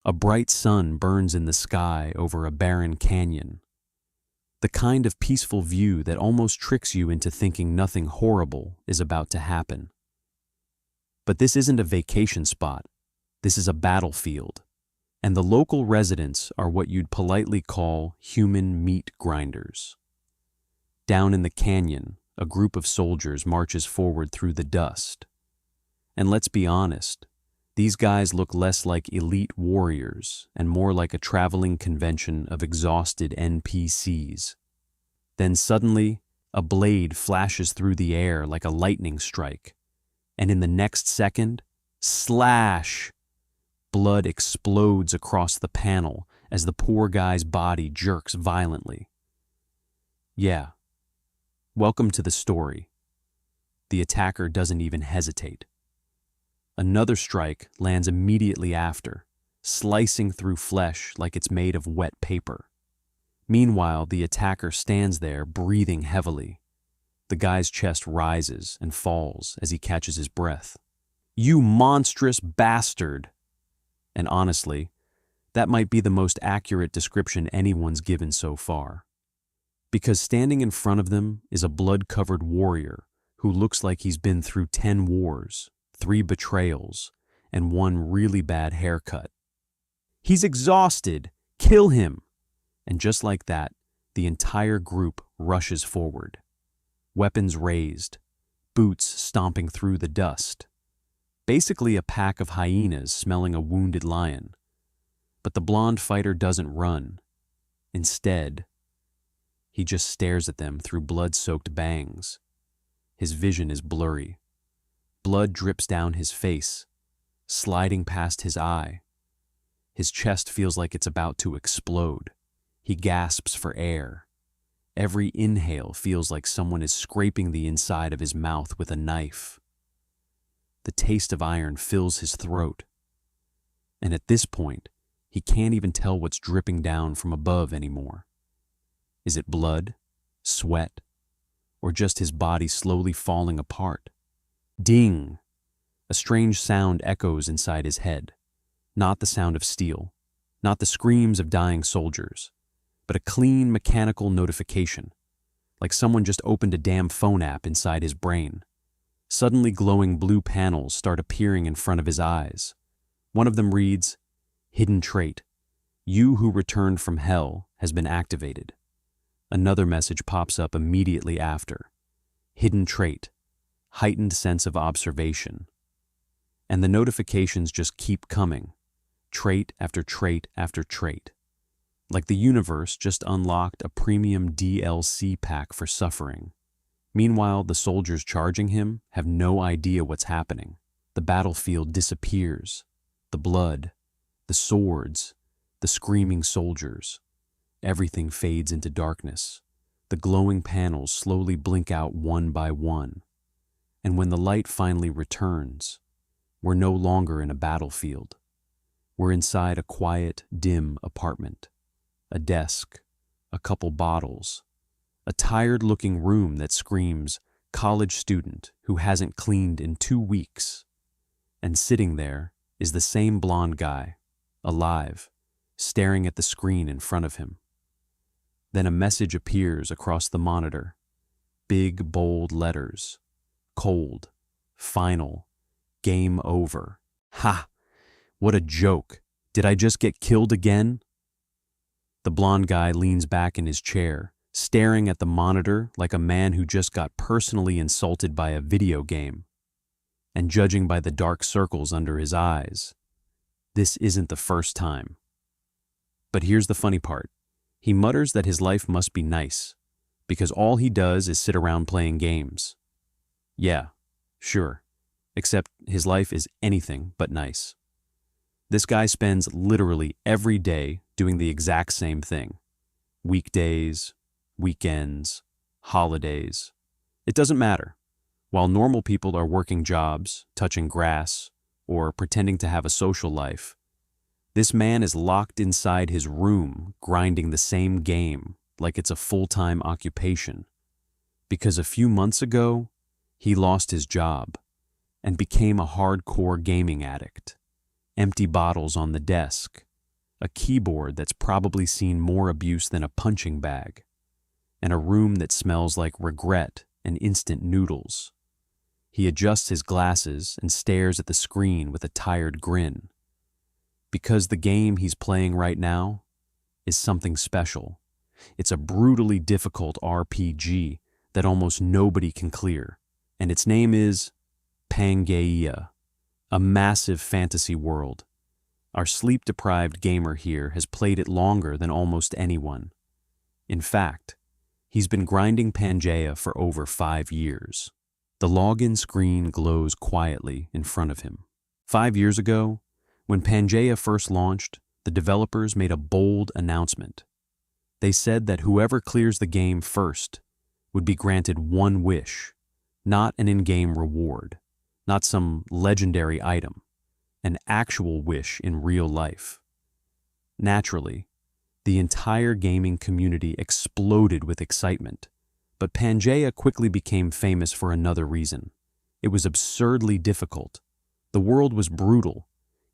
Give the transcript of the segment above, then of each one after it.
A bright sun burns in the sky over a barren canyon. The kind of peaceful view that almost tricks you into thinking nothing horrible is about to happen. But this isn't a vacation spot. This is a battlefield. And the local residents are what you'd politely call human meat grinders. Down in the canyon, a group of soldiers marches forward through the dust. And let's be honest, these guys look less like elite warriors and more like a traveling convention of exhausted NPCs. Then suddenly, a blade flashes through the air like a lightning strike, and in the next second, slash! Blood explodes across the panel as the poor guy's body jerks violently. Yeah, welcome to the story. The attacker doesn't even hesitate. Another strike lands immediately after, slicing through flesh like it's made of wet paper. Meanwhile, the attacker stands there, breathing heavily. The guy's chest rises and falls as he catches his breath. "You monstrous bastard!" And honestly, that might be the most accurate description anyone's given so far. Because standing in front of them is a blood-covered warrior who looks like he's been through 10 wars, 3 betrayals, and 1 really bad haircut. "He's exhausted! Kill him!" And just like that, the entire group rushes forward. Weapons raised, boots stomping through the dust. Basically a pack of hyenas smelling a wounded lion. But the blonde fighter doesn't run. Instead, he just stares at them through blood-soaked bangs. His vision is blurry. Blood drips down his face, sliding past his eye. His chest feels like it's about to explode. He gasps for air. Every inhale feels like someone is scraping the inside of his mouth with a knife. The taste of iron fills his throat. And at this point, he can't even tell what's dripping down from above anymore. Is it blood, sweat, or just his body slowly falling apart? Ding! A strange sound echoes inside his head. Not the sound of steel, not the screams of dying soldiers, but a clean mechanical notification, like someone just opened a damn phone app inside his brain. Suddenly glowing blue panels start appearing in front of his eyes. One of them reads, "Hidden trait. You who returned from hell has been activated." Another message pops up immediately after. "Hidden trait. Heightened sense of observation." And the notifications just keep coming. Trait after trait after trait. Like the universe just unlocked a premium DLC pack for suffering. Meanwhile, the soldiers charging him have no idea what's happening. The battlefield disappears. The blood, the swords, the screaming soldiers. Everything fades into darkness. The glowing panels slowly blink out one by one. And when the light finally returns, we're no longer in a battlefield. We're inside a quiet, dim apartment. A desk, a couple bottles, a tired-looking room that screams, "College student who hasn't cleaned in 2 weeks." And sitting there is the same blonde guy, alive, staring at the screen in front of him. Then a message appears across the monitor. Big, bold letters. Cold. Final. Game over. Ha! What a joke. Did I just get killed again? The blonde guy leans back in his chair, staring at the monitor like a man who just got personally insulted by a video game. And judging by the dark circles under his eyes, this isn't the first time. But here's the funny part. He mutters that his life must be nice, because all he does is sit around playing games. Yeah, sure, except his life is anything but nice. This guy spends literally every day doing the exact same thing. Weekdays, weekends, holidays. It doesn't matter. While normal people are working jobs, touching grass, or pretending to have a social life, this man is locked inside his room grinding the same game like it's a full-time occupation. Because a few months ago, he lost his job and became a hardcore gaming addict. Empty bottles on the desk, a keyboard that's probably seen more abuse than a punching bag, and a room that smells like regret and instant noodles. He adjusts his glasses and stares at the screen with a tired grin. Because the game he's playing right now is something special. It's a brutally difficult RPG that almost nobody can clear, and its name is Pangaea, a massive fantasy world. Our sleep-deprived gamer here has played it longer than almost anyone. In fact, he's been grinding Pangaea for over 5 years. The login screen glows quietly in front of him. 5 years ago, when Pangaea first launched, the developers made a bold announcement. They said that whoever clears the game first would be granted one wish, not an in-game reward, not some legendary item, an actual wish in real life. Naturally, the entire gaming community exploded with excitement, but Pangaea quickly became famous for another reason. It was absurdly difficult. The world was brutal.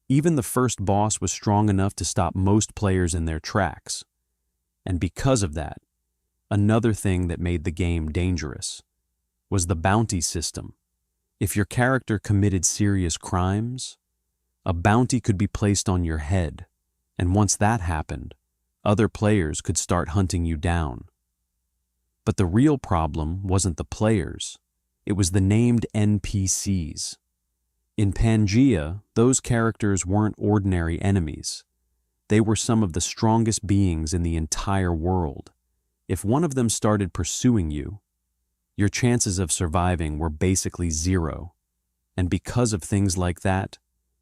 Even the first boss was strong enough to stop most players in their tracks. And because of that, another thing that made the game dangerous was the bounty system. If your character committed serious crimes, a bounty could be placed on your head, and once that happened, other players could start hunting you down. But the real problem wasn't the players, it was the named NPCs. In Pangaea, those characters weren't ordinary enemies. They were some of the strongest beings in the entire world. If one of them started pursuing you, your chances of surviving were basically zero. And because of things like that,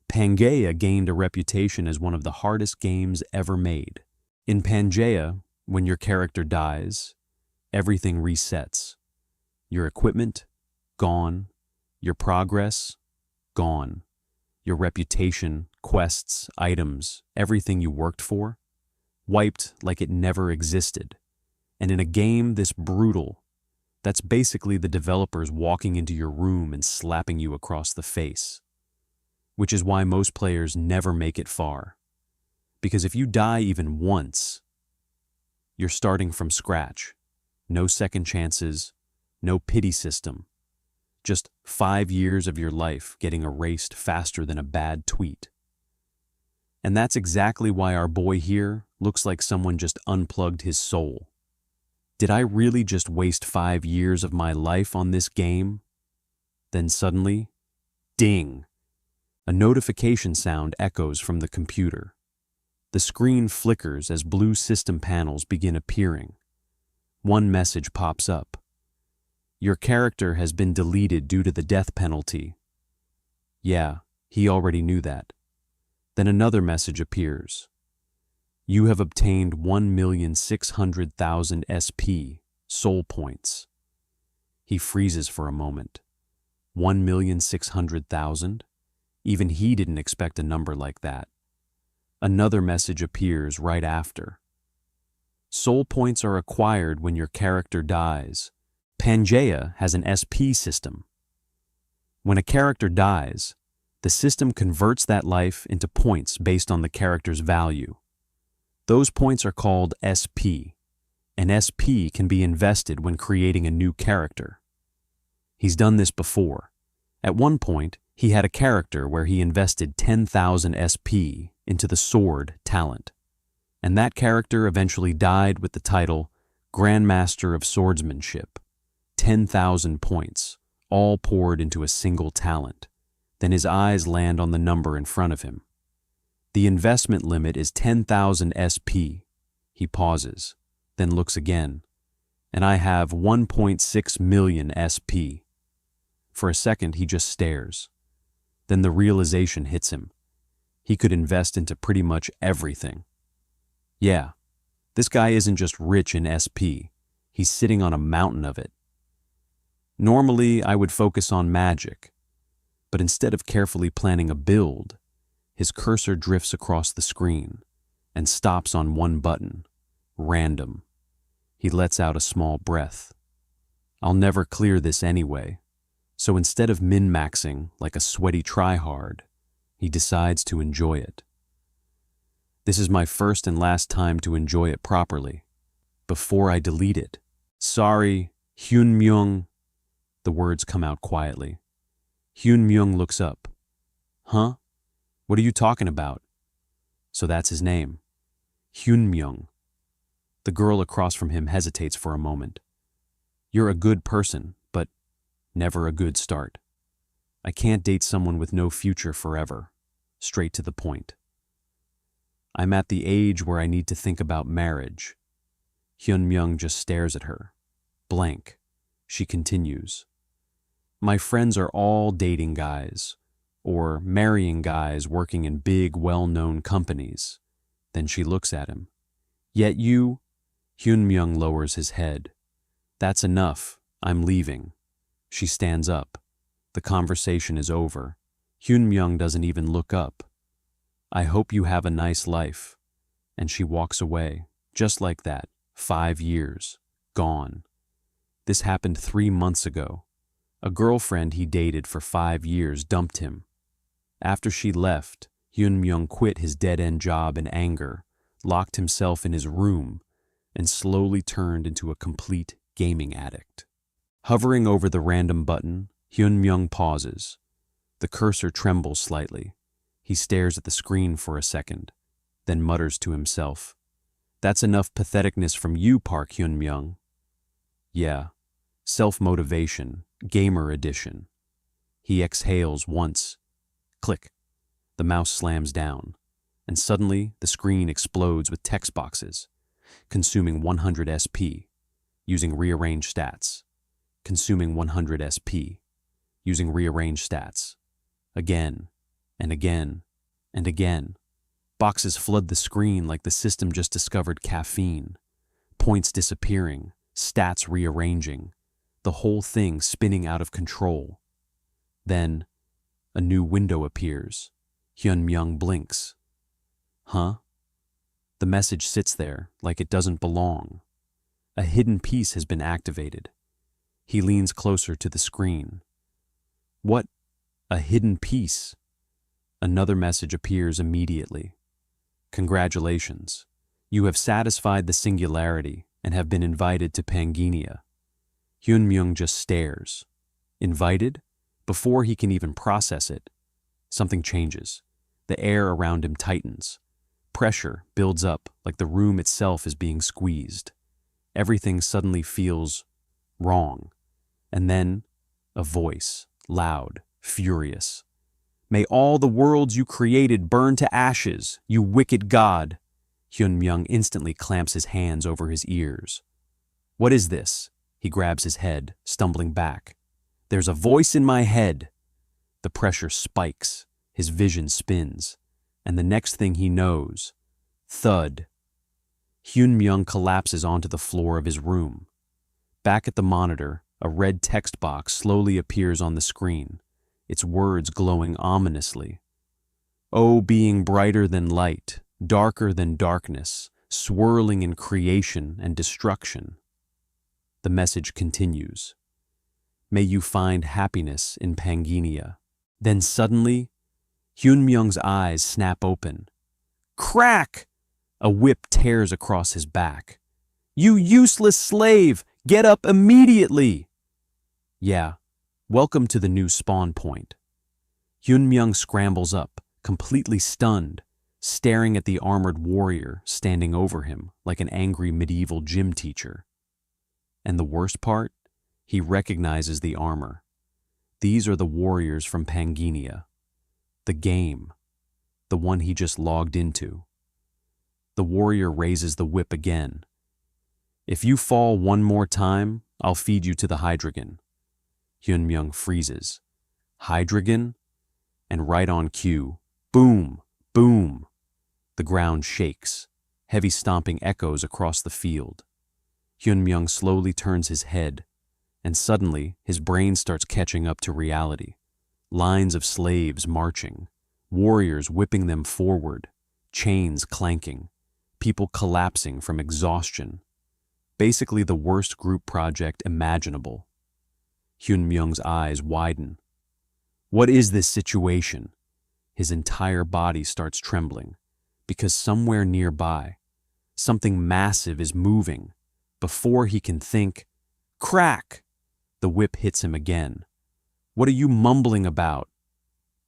Pangaea gained a reputation as one of the hardest games ever made. In Pangaea, when your character dies, everything resets. Your equipment, gone. Your progress, gone. Your reputation, quests, items, everything you worked for, wiped like it never existed. And in a game this brutal, that's basically the developers walking into your room and slapping you across the face. Which is why most players never make it far. Because if you die even once, you're starting from scratch. No second chances, no pity system. Just 5 years of your life getting erased faster than a bad tweet. And that's exactly why our boy here looks like someone just unplugged his soul. Did I really just waste 5 years of my life on this game? Then suddenly, ding! A notification sound echoes from the computer. The screen flickers as blue system panels begin appearing. One message pops up. Your character has been deleted due to the death penalty. Yeah, he already knew that. Then another message appears. You have obtained 1,600,000 SP, soul points. He freezes for a moment. 1,600,000? Even he didn't expect a number like that. Another message appears right after. Soul points are acquired when your character dies. Pangaea has an SP system. When a character dies, the system converts that life into points based on the character's value. Those points are called SP, and SP can be invested when creating a new character. He's done this before. At one point, he had a character where he invested 10,000 SP into the sword talent, and that character eventually died with the title Grandmaster of Swordsmanship. 10,000 points, all poured into a single talent. Then his eyes land on the number in front of him. The investment limit is 10,000 SP. He pauses, then looks again. And I have 1.6 million SP. For a second, he just stares. Then the realization hits him. He could invest into pretty much everything. Yeah, this guy isn't just rich in SP. He's sitting on a mountain of it. Normally, I would focus on magic, but instead of carefully planning a build, his cursor drifts across the screen and stops on one button, random. He lets out a small breath. I'll never clear this anyway, so instead of min-maxing like a sweaty tryhard, he decides to enjoy it. This is my first and last time to enjoy it properly. Before I delete it. Sorry, Hyunmyung. The words come out quietly. Hyunmyung looks up. Huh? What are you talking about? So that's his name. Hyunmyung. The girl across from him hesitates for a moment. You're a good person, but never a good start. I can't date someone with no future forever. Straight to the point. I'm at the age where I need to think about marriage. Hyunmyung just stares at her. Blank. She continues. My friends are all dating guys, or marrying guys working in big, well-known companies. Then she looks at him. Yet you? Hyunmyung lowers his head. That's enough. I'm leaving. She stands up. The conversation is over. Hyunmyung doesn't even look up. I hope you have a nice life. And she walks away, just like that. 5 years. Gone. This happened 3 months ago. A girlfriend he dated for 5 years dumped him. After she left, Hyunmyung quit his dead-end job in anger, locked himself in his room, and slowly turned into a complete gaming addict. Hovering over the random button, Hyunmyung pauses. The cursor trembles slightly. He stares at the screen for a second, then mutters to himself, That's enough patheticness from you, Park Hyunmyung. Yeah, self-motivation, gamer edition. He exhales once. Click. The mouse slams down, and suddenly the screen explodes with text boxes. Consuming 100 SP, using rearranged stats. Consuming 100 SP, using rearranged stats. Again, and again, and again. Boxes flood the screen like the system just discovered caffeine. Points disappearing, stats rearranging, the whole thing spinning out of control. Then, a new window appears. Hyunmyung blinks. Huh? The message sits there like it doesn't belong. A hidden piece has been activated. He leans closer to the screen. What? A hidden piece? Another message appears immediately. Congratulations. You have satisfied the singularity and have been invited to Pangaenia. Hyunmyung just stares. Invited? Before he can even process it, something changes. The air around him tightens. Pressure builds up like the room itself is being squeezed. Everything suddenly feels wrong. And then, a voice, loud, furious. May all the worlds you created burn to ashes, you wicked god. Hyunmyung instantly clamps his hands over his ears. What is this? He grabs his head, stumbling back. There's a voice in my head. The pressure spikes, his vision spins, and the next thing he knows, thud. Hyunmyung collapses onto the floor of his room. Back at the monitor, a red text box slowly appears on the screen, its words glowing ominously. Oh, being brighter than light, darker than darkness, swirling in creation and destruction. The message continues. May you find happiness in Pangaenia. Then suddenly, Hyunmyung's eyes snap open. Crack! A whip tears across his back. You useless slave! Get up immediately! Yeah, welcome to the new spawn point. Hyunmyung scrambles up, completely stunned, staring at the armored warrior standing over him like an angry medieval gym teacher. And the worst part? He recognizes the armor. These are the warriors from Pangaenia. The game. The one he just logged into. The warrior raises the whip again. If you fall one more time, I'll feed you to the Hydreigon. Hyunmyung freezes. Hydreigon? And right on cue, boom, boom. The ground shakes. Heavy stomping echoes across the field. Hyunmyung slowly turns his head, and suddenly his brain starts catching up to reality. Lines of slaves marching, warriors whipping them forward, chains clanking, people collapsing from exhaustion. Basically the worst group project imaginable. Hyunmyung's eyes widen. What is this situation? His entire body starts trembling. Because somewhere nearby, something massive is moving. Before he can think, crack! The whip hits him again. What are you mumbling about?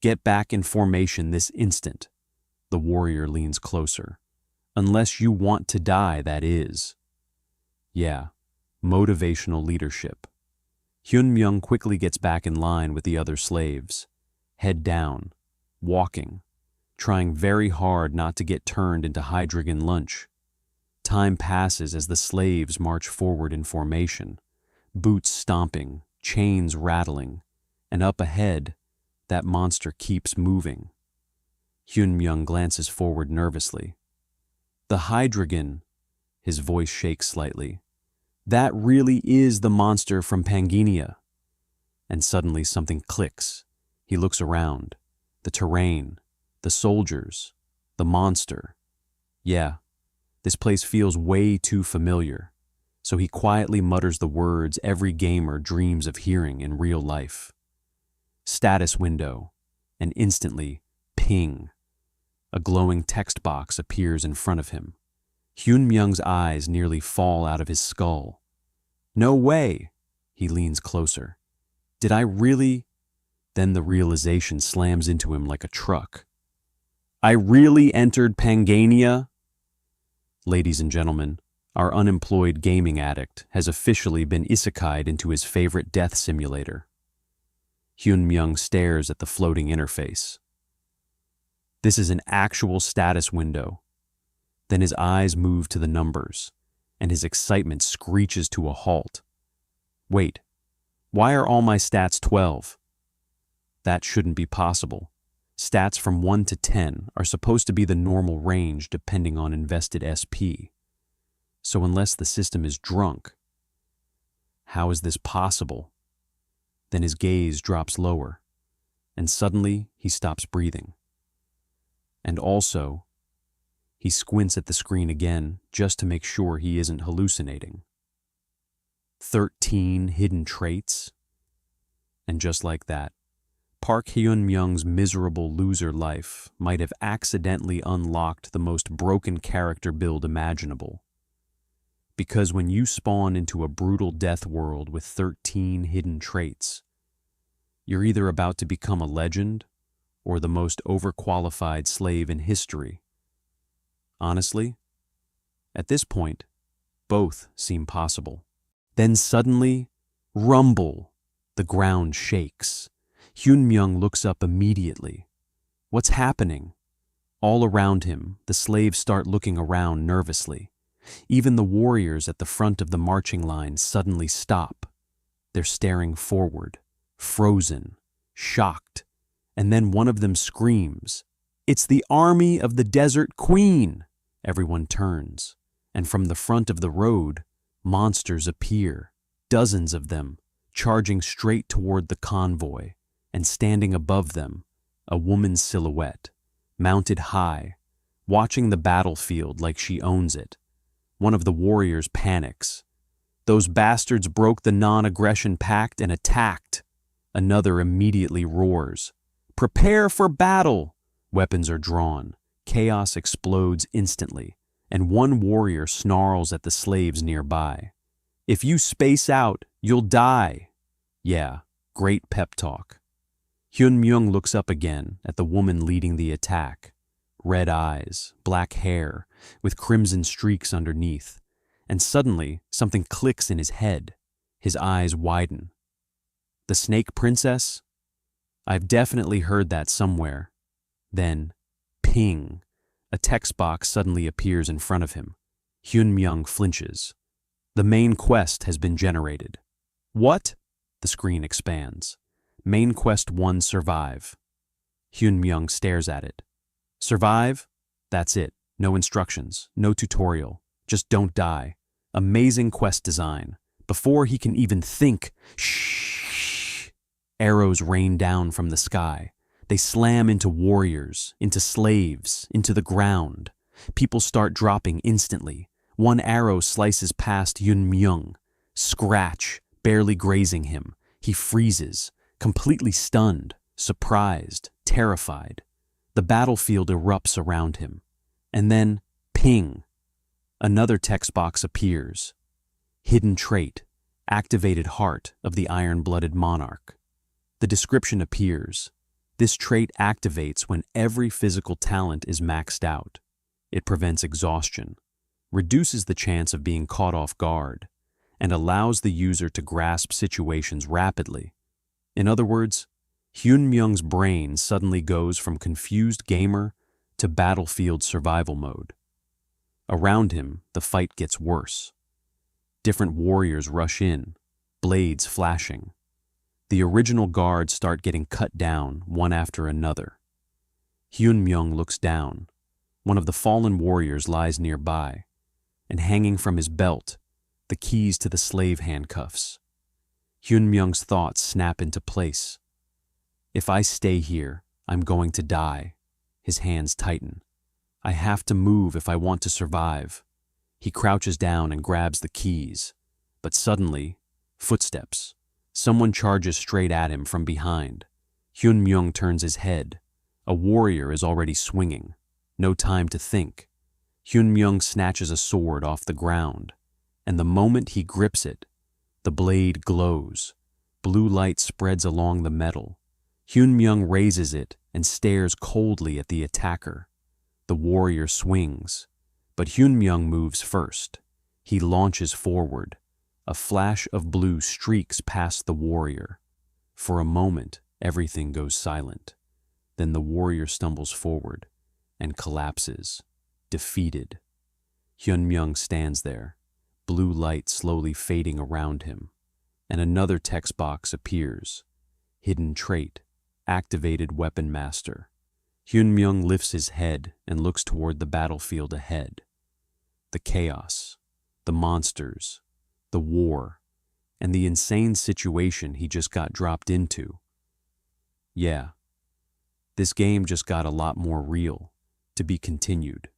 Get back in formation this instant. The warrior leans closer. Unless you want to die, that is. Yeah, motivational leadership. Hyunmyung quickly gets back in line with the other slaves. Head down, walking, trying very hard not to get turned into Hydreigon lunch. Time passes as the slaves march forward in formation, boots stomping, chains rattling, and up ahead, that monster keeps moving. Hyunmyung glances forward nervously. The Hydreigon, his voice shakes slightly. That really is the monster from Pangaenia. And suddenly something clicks. He looks around. The terrain, the soldiers, the monster. Yeah, this place feels way too familiar. So he quietly mutters the words every gamer dreams of hearing in real life. Status window, and instantly, ping. A glowing text box appears in front of him. Hyunmyung's eyes nearly fall out of his skull. No way! He leans closer. Did I really? Then the realization slams into him like a truck. I really entered Pangaenia? Ladies and gentlemen, our unemployed gaming addict has officially been isekai'd into his favorite death simulator. Hyunmyung stares at the floating interface. This is an actual status window. Then his eyes move to the numbers, and his excitement screeches to a halt. Wait, why are all my stats 12? That shouldn't be possible. Stats from 1 to 10 are supposed to be the normal range depending on invested SP. So unless the system is drunk, how is this possible? Then his gaze drops lower, and suddenly he stops breathing. And also, he squints at the screen again just to make sure he isn't hallucinating. 13 hidden traits? And just like that, Park Hyunmyung's miserable loser life might have accidentally unlocked the most broken character build imaginable. Because when you spawn into a brutal death world with 13 hidden traits, you're either about to become a legend or the most overqualified slave in history. Honestly, at this point, both seem possible. Then suddenly, rumble! The ground shakes. Hyunmyung looks up immediately. What's happening? All around him, the slaves start looking around nervously. Even the warriors at the front of the marching line suddenly stop. They're staring forward, frozen, shocked, and then one of them screams, "It's the army of the Desert Queen!" Everyone turns, and from the front of the road, monsters appear, dozens of them, charging straight toward the convoy, and standing above them, a woman's silhouette, mounted high, watching the battlefield like she owns it. One of the warriors panics. Those bastards broke the non-aggression pact and attacked. Another immediately roars. Prepare for battle! Weapons are drawn. Chaos explodes instantly, and one warrior snarls at the slaves nearby. If you space out, you'll die. Yeah, great pep talk. Hyunmyung looks up again at the woman leading the attack. Red eyes, black hair, with crimson streaks underneath. And suddenly, something clicks in his head. His eyes widen. The Snake Princess? I've definitely heard that somewhere. Then, ping! A text box suddenly appears in front of him. Hyunmyung flinches. The main quest has been generated. What? The screen expands. Main quest 1 survive. Hyunmyung stares at it. Survive? That's it. No instructions, no tutorial. Just don't die. Amazing quest design. Before he can even think, shh! Arrows rain down from the sky. They slam into warriors, into slaves, into the ground. People start dropping instantly. One arrow slices past Hyunmyung. Scratch, barely grazing him. He freezes, completely stunned, surprised, terrified. The battlefield erupts around him. And then, ping, another text box appears. Hidden trait, activated heart of the iron-blooded monarch. The description appears. This trait activates when every physical talent is maxed out. It prevents exhaustion, reduces the chance of being caught off guard, and allows the user to grasp situations rapidly. In other words, Hyunmyung's brain suddenly goes from confused gamer to battlefield survival mode. Around him, the fight gets worse. Different warriors rush in, blades flashing. The original guards start getting cut down one after another. Hyunmyung looks down. One of the fallen warriors lies nearby, and hanging from his belt, the keys to the slave handcuffs. Hyunmyung's thoughts snap into place. If I stay here, I'm going to die. His hands tighten. I have to move if I want to survive. He crouches down and grabs the keys. But suddenly, footsteps. Someone charges straight at him from behind. Hyunmyung turns his head. A warrior is already swinging. No time to think. Hyunmyung snatches a sword off the ground, and the moment he grips it, the blade glows. Blue light spreads along the metal. Hyunmyung raises it and stares coldly at the attacker. The warrior swings, but Hyunmyung moves first. He launches forward. A flash of blue streaks past the warrior. For a moment, everything goes silent. Then the warrior stumbles forward and collapses, defeated. Hyunmyung stands there, blue light slowly fading around him, and another text box appears. Hidden trait, activated weapon master. Hyunmyung lifts his head and looks toward the battlefield ahead. The chaos, the monsters, the war, and the insane situation he just got dropped into. Yeah, this game just got a lot more real. To be continued.